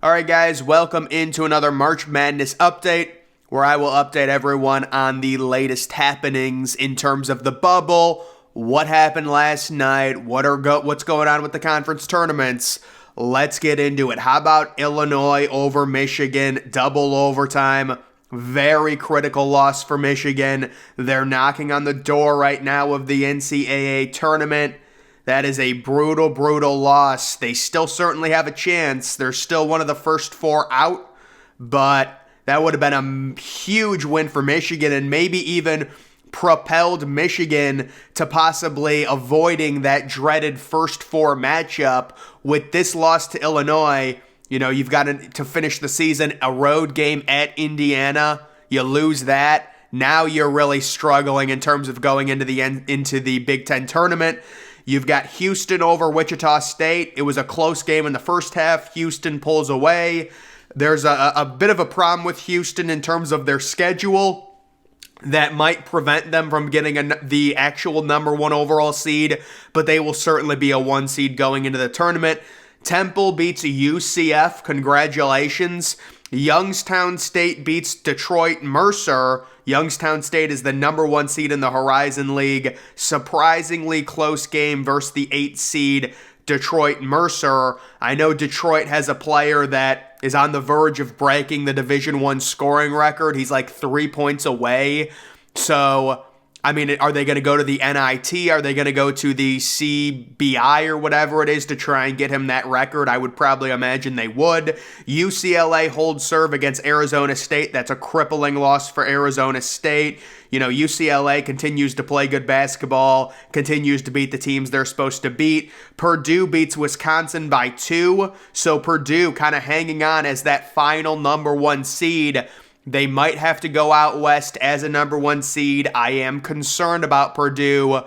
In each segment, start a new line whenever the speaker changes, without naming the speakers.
All right, guys, welcome into another March Madness update where I will update everyone on the latest happenings in terms of the bubble, what happened last night, what's going on with the conference tournaments. Let's get into it. How about Illinois over Michigan, double overtime? Very critical loss for Michigan. They're knocking on the door right now of the NCAA tournament. That is a brutal, brutal loss. They still certainly have a chance. They're still one of the first four out, but that would have been a huge win for Michigan and maybe even propelled Michigan to possibly avoiding that dreaded first four matchup. With this loss to Illinois, you've got to finish the season a road game at Indiana. You lose that. Now you're really struggling in terms of going into the Big Ten tournament. You've got Houston over Wichita State. It was a close game in the first half. Houston pulls away. There's a bit of a problem with Houston in terms of their schedule that might prevent them from getting the actual number one overall seed, but they will certainly be a one seed going into the tournament. Temple beats UCF. Congratulations. Youngstown State beats Detroit Mercer. Youngstown State is the number one seed in the Horizon League. Surprisingly close game versus the 8th seed Detroit Mercer. I know Detroit has a player that is on the verge of breaking the Division I scoring record. He's like 3 points away. So, are they going to go to the NIT? Are they going to go to the CBI or whatever it is to try and get him that record? I would probably imagine they would. UCLA holds serve against Arizona State. That's a crippling loss for Arizona State. UCLA continues to play good basketball, continues to beat the teams they're supposed to beat. Purdue beats Wisconsin by 2. So Purdue kind of hanging on as that final number one seed. They might have to go out west as a number one seed. I am concerned about Purdue,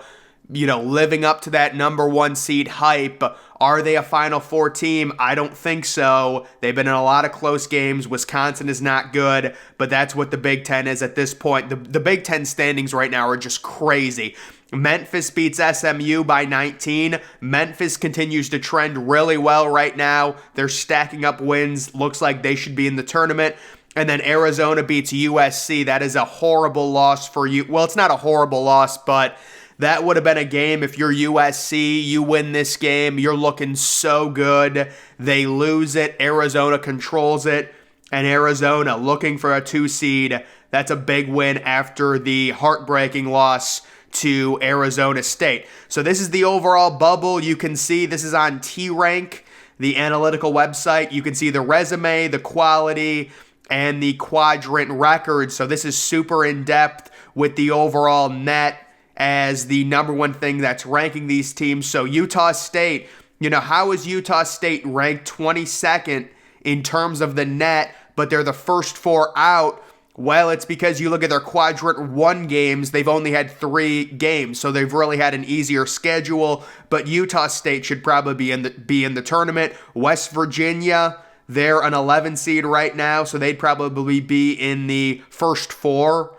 living up to that number one seed hype. Are they a Final Four team? I don't think so. They've been in a lot of close games. Wisconsin is not good, but that's what the Big Ten is at this point. The Big Ten standings right now are just crazy. Memphis beats SMU by 19. Memphis continues to trend really well right now. They're stacking up wins. Looks like they should be in the tournament. And then Arizona beats USC. That is a horrible loss for you. Well, it's not a horrible loss, but that would have been a game. If you're USC, you win this game. You're looking so good. They lose it. Arizona controls it. And Arizona looking for a 2 seed. That's a big win after the heartbreaking loss to Arizona State. So this is the overall bubble. You can see this is on T-Rank, the analytical website. You can see the resume, the quality, and the quadrant record. So this is super in-depth with the overall net as the number one thing that's ranking these teams. So Utah State, how is Utah State ranked 22nd in terms of the net, but they're the first four out? Well, it's because you look at their quadrant 1 games, they've only had 3 games, so they've really had an easier schedule, but Utah State should probably be in the tournament. West Virginia, they're an 11 seed right now, so they'd probably be in the first 4.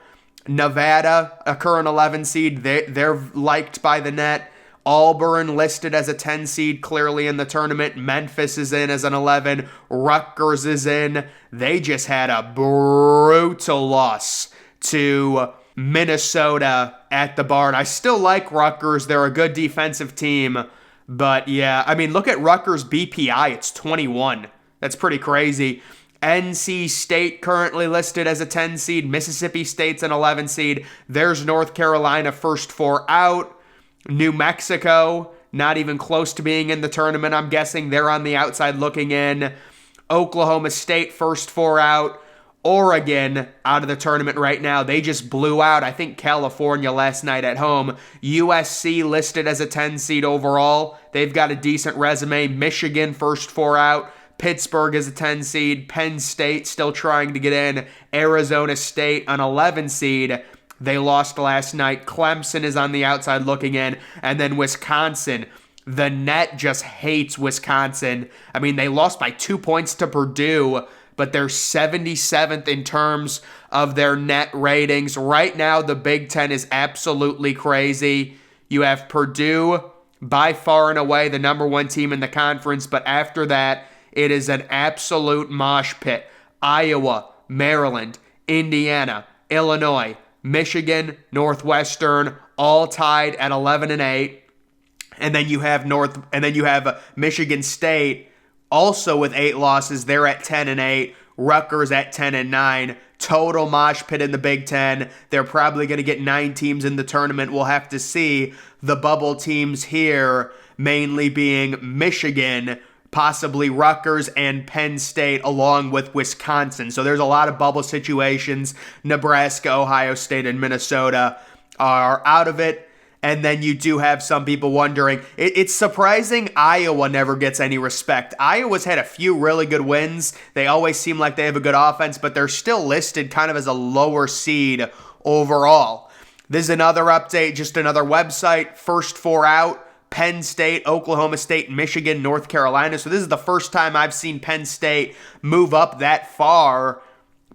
Nevada, a current 11 seed, they're liked by the net. Auburn listed as a 10 seed, clearly in the tournament. Memphis is in as an 11. Rutgers is in. They just had a brutal loss to Minnesota at the barn. I still like Rutgers. They're a good defensive team. But yeah, look at Rutgers BPI. It's 21. That's pretty crazy. NC State currently listed as a 10 seed. Mississippi State's an 11 seed. There's North Carolina first 4 out. New Mexico, not even close to being in the tournament. I'm guessing they're on the outside looking in. Oklahoma State first 4 out. Oregon out of the tournament right now. They just blew out, I think, California last night at home. USC listed as a 10 seed overall. They've got a decent resume. Michigan first 4 out. Pittsburgh is a 10 seed. Penn State still trying to get in. Arizona State, an 11 seed. They lost last night. Clemson is on the outside looking in. And then Wisconsin. The net just hates Wisconsin. They lost by 2 points to Purdue, but they're 77th in terms of their net ratings. Right now, the Big Ten is absolutely crazy. You have Purdue, by far and away the number one team in the conference, but after that, It is an absolute mosh pit. Iowa, Maryland, Indiana, Illinois, Michigan, Northwestern, all tied at 11-8. And then you have Michigan State also with 8 losses. They're at 10-8. Rutgers at 10-9. Total mosh pit in the Big Ten. They're probably going to get 9 teams in the tournament. We'll have to see. The bubble teams here mainly being Michigan, possibly Rutgers and Penn State, along with Wisconsin. So there's a lot of bubble situations. Nebraska, Ohio State, and Minnesota are out of it. And then you do have some people wondering, it's surprising Iowa never gets any respect. Iowa's had a few really good wins. They always seem like they have a good offense, but they're still listed kind of as a lower seed overall. This is another update, just another website. First 4 out: Penn State, Oklahoma State, Michigan, North Carolina. So this is the first time I've seen Penn State move up that far,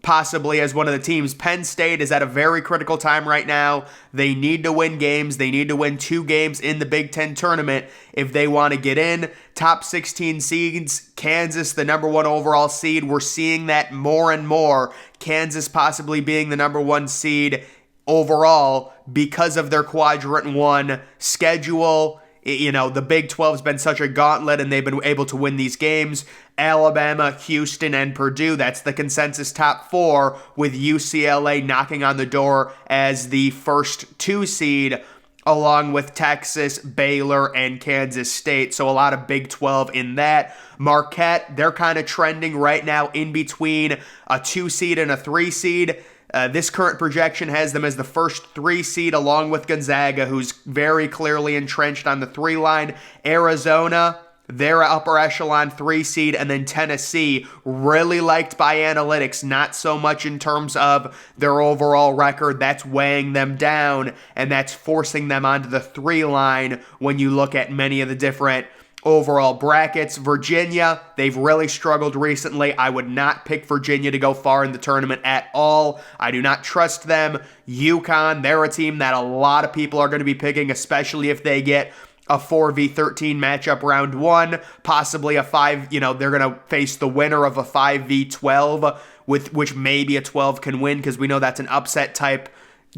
possibly as one of the teams. Penn State is at a very critical time right now. They need to win games. They need to win 2 games in the Big Ten tournament if they want to get in. Top 16 seeds, Kansas, the number 1 overall seed. We're seeing that more and more. Kansas possibly being the number 1 seed overall because of their quadrant 1 schedule. You know, the Big 12's been such a gauntlet, and they've been able to win these games. Alabama, Houston, and Purdue, that's the consensus top 4, with UCLA knocking on the door as the first 2 seed, along with Texas, Baylor, and Kansas State. So a lot of Big 12 in that. Marquette, they're kind of trending right now in between a 2 seed and a 3 seed. This current projection has them as the first 3 seed, along with Gonzaga, who's very clearly entrenched on the 3 line. Arizona, they're upper echelon 3 seed. And then Tennessee, really liked by analytics, not so much in terms of their overall record. That's weighing them down, and that's forcing them onto the 3 line when you look at many of the different overall brackets. Virginia, they've really struggled recently. I would not pick Virginia to go far in the tournament at all. I do not trust them. UConn, they're a team that a lot of people are going to be picking, especially if they get a 4v13 matchup round 1, possibly a 5, they're going to face the winner of a 5v12, with which maybe a 12 can win, because we know that's an upset type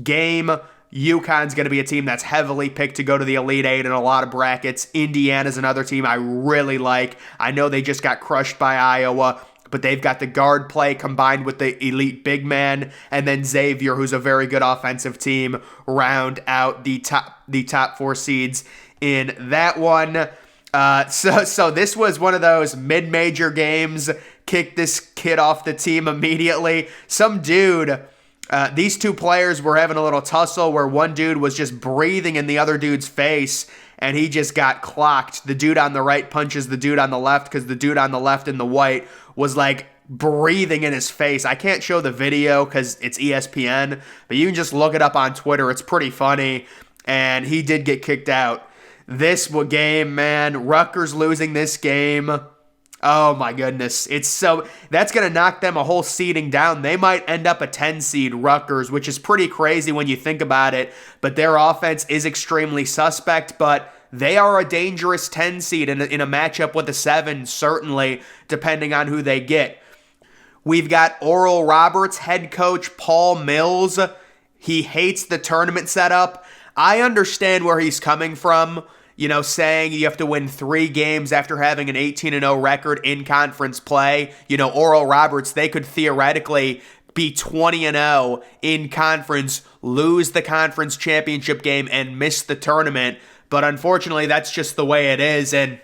game. UConn's going to be a team that's heavily picked to go to the Elite Eight in a lot of brackets. Indiana's another team I really like. I know they just got crushed by Iowa, but they've got the guard play combined with the elite big man, and then Xavier, who's a very good offensive team, round out the top 4 seeds in that one. So this was one of those mid-major games. Kicked this kid off the team immediately. Some dude... these 2 players were having a little tussle where one dude was just breathing in the other dude's face, and he just got clocked. The dude on the right punches the dude on the left, because the dude on the left in the white was like breathing in his face. I can't show the video because it's ESPN, but you can just look it up on Twitter. It's pretty funny, and he did get kicked out. This game, man, Rutgers losing this game. Oh my goodness. That's going to knock them a whole seeding down. They might end up a 10 seed, Rutgers, which is pretty crazy when you think about it. But their offense is extremely suspect, but they are a dangerous 10 seed in a matchup with a 7, certainly, depending on who they get. We've got Oral Roberts head coach Paul Mills. He hates the tournament setup. I understand where he's coming from. Saying you have to win 3 games after having an 18-0 record in conference play. Oral Roberts, they could theoretically be 20-0 in conference, lose the conference championship game, and miss the tournament. But unfortunately, that's just the way it is. And,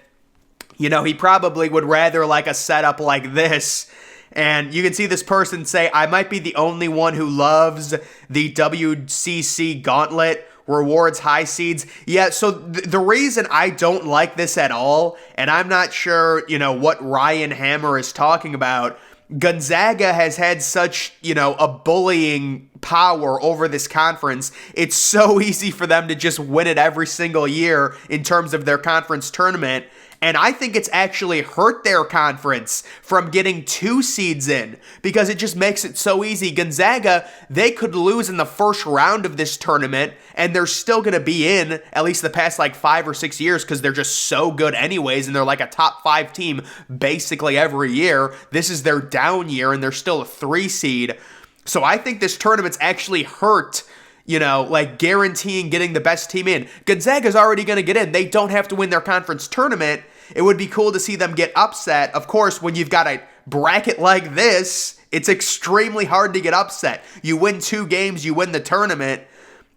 he probably would rather like a setup like this. And you can see this person say, I might be the only one who loves the WCC gauntlet, rewards high seeds. Yeah, so the reason I don't like this at all, and I'm not sure, what Ryan Hammer is talking about, Gonzaga has had such, a bullying power over this conference. It's so easy for them to just win it every single year in terms of their conference tournament. And I think it's actually hurt their conference from getting 2 seeds in because it just makes it so easy. Gonzaga, they could lose in the first round of this tournament and they're still going to be in at least the past like 5 or 6 years because they're just so good anyways and they're like a top 5 team basically every year. This is their down year and they're still a 3 seed. So I think this tournament's actually hurt, like guaranteeing getting the best team in. Gonzaga's already going to get in. They don't have to win their conference tournament. It would be cool to see them get upset. Of course, when you've got a bracket like this, it's extremely hard to get upset. You win 2 games, you win the tournament.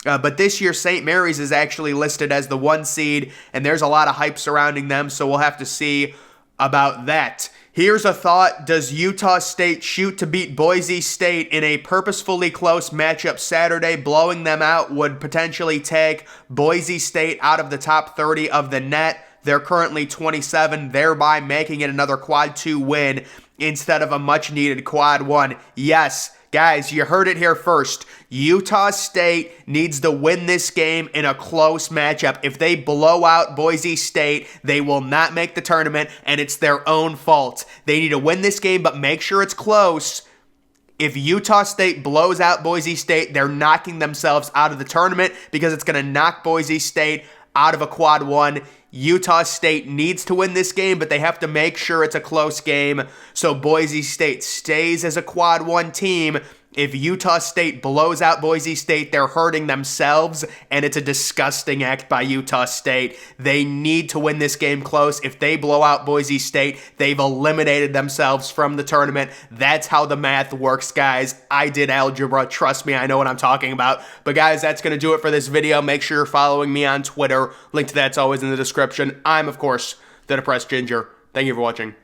But this year, St. Mary's is actually listed as the 1 seed, and there's a lot of hype surrounding them, so we'll have to see about that. Here's a thought. Does Utah State shoot to beat Boise State in a purposefully close matchup Saturday? Blowing them out would potentially take Boise State out of the top 30 of the net. They're currently 27, thereby making it another quad 2 win instead of a much-needed quad 1. Yes, guys, you heard it here first. Utah State needs to win this game in a close matchup. If they blow out Boise State, they will not make the tournament, and it's their own fault. They need to win this game, but make sure it's close. If Utah State blows out Boise State, they're knocking themselves out of the tournament because it's going to knock Boise State out of a quad 1. Utah State needs to win this game, but they have to make sure it's a close game so Boise State stays as a quad 1 team. If Utah State blows out Boise State, they're hurting themselves, and it's a disgusting act by Utah State. They need to win this game close. If they blow out Boise State, they've eliminated themselves from the tournament. That's how the math works, guys. I did algebra. Trust me, I know what I'm talking about. But guys, that's going to do it for this video. Make sure you're following me on Twitter. Link to that's always in the description. I'm, of course, the Depressed Ginger. Thank you for watching.